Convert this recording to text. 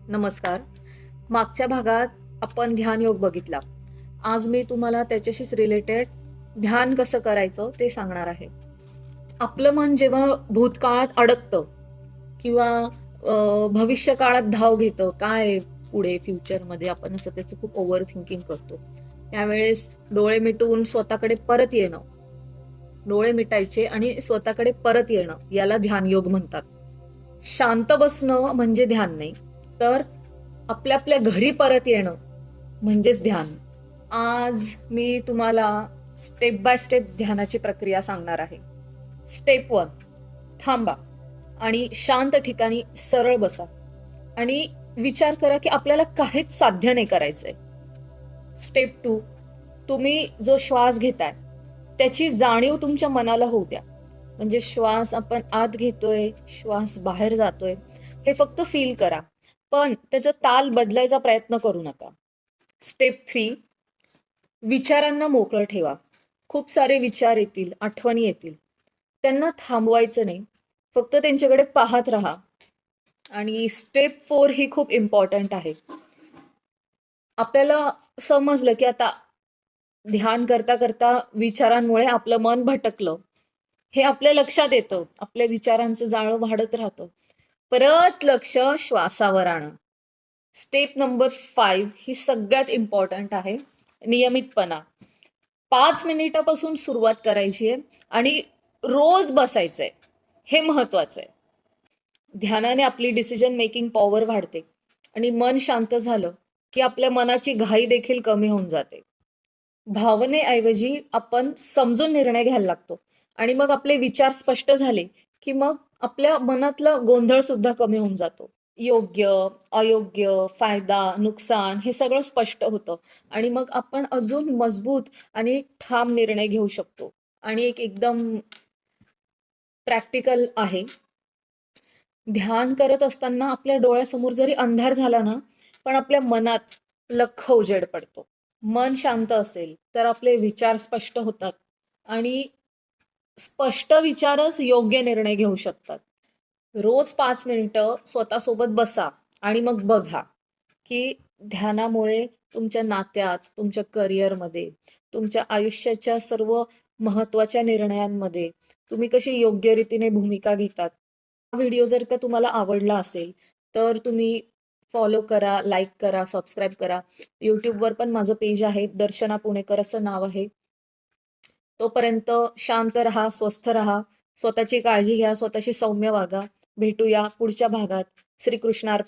नमस्कार. मागच्या भागात आपण ध्यान योग बघितला. आज मी तुम्हाला त्याच्याशीच रिलेटेड ध्यान कसं करायचं ते सांगणार आहे. आपलं मन जेव्हा भूतकाळात अडकतं किंवा भविष्य काळात धाव घेतं, काय पुढे फ्युचरमध्ये आपण असं त्याचं खूप ओव्हर थिंकिंग करतो. त्यावेळेस डोळे मिटून स्वतःकडे परत येणं, डोळे मिटायचे आणि स्वतःकडे परत येणं याला ध्यान योग म्हणतात. शांत बसणं म्हणजे ध्यान नाही, तर आपल्या आपल्या घरी परत येणं म्हणजेच ध्यान. आज मी तुम्हाला स्टेप बाय स्टेप ध्यानाची प्रक्रिया सांगणार आहे. स्टेप 1, थांबा आणि शांत ठिकाणी सरळ बसा आणि विचार करा की आपल्याला काहीच साध्य नाही करायचंय. स्टेप 2, तुम्ही जो श्वास घेताय त्याची जाणीव तुमच्या मनाला होऊ द्या. म्हणजे श्वास आपण आत घेतोय, श्वास बाहेर जातोय, हे फक्त फील करा. पण त्याचा ताल बदलायचा प्रयत्न करू नका. स्टेप 3, विचारांना मोकळं ठेवा. खूप सारे विचार येतील, आठवणी येतील. त्यांना थांबवायचं नाही, फक्त त्यांच्याकडे पाहत राहा. आणि स्टेप 4 ही खूप इम्पॉर्टंट आहे. आपल्याला समजलं की आता ध्यान करता करता विचारांमुळे आपलं मन भटकलं, हे आपल्या लक्षात येतं. आपल्या विचारांचं जाळं वाढत राहतं. परत लक्ष श्वासावर आणा. स्टेप नंबर 5 ही सगळ्यात इम्पॉर्टंट आहे, नियमितपणा. 5 मिनिटापासून सुरुवात करायची आहे आणि रोज बसायचंय, हे महत्वाचं आहे. ध्यानाने आपली डिसिजन मेकिंग पॉवर वाढते आणि मन शांत झालं की आपल्या मनाची घाई देखील कमी होऊन जाते. भावनेऐवजी आपण समजून निर्णय घ्यायला लागतो आणि मग आपले विचार स्पष्ट झाले की मग आपल्या मनातला गोंधळ सुद्धा कमी होऊन जातो. योग्य, अयोग्य, फायदा, नुकसान हे सगळं स्पष्ट होतं आणि मग आपण अजून मजबूत आणि ठाम निर्णय घेऊ शकतो. आणि एक एकदम प्रॅक्टिकल आहे. ध्यान करत असताना आपल्या डोळ्यासमोर जरी अंधार झाला ना, पण आपल्या मनात लख्ख उजेड पडतो. मन शांत असेल तर आपले विचार स्पष्ट होतात आणि स्पष्ट विचारच योग्य निर्णय घेऊ शकतात. रोज 5 मिनिटं स्वतःसोबत बसा आणि मग बघा की ध्यानामुळे तुमच्या नात्यात, तुमच्या करिअरमध्ये, तुमच्या आयुष्याच्या सर्व महत्वाच्या निर्णयांमध्ये तुम्ही कशी योग्य रीतीने भूमिका घेतात. हा व्हिडिओ जर का तुम्हाला आवडला असेल तर तुम्ही फॉलो करा, लाईक करा, सबस्क्राईब करा. युट्यूबवर पण माझं पेज आहे, दर्शना पुणेकर असं नाव आहे. तोपर्यंत शांत रहा, स्वस्थ रहा, स्वतःची काळजी घ्या, स्वतःशी सौम्य वागा. भेटूया पुढच्या भागात. श्रीकृष्णार्पण.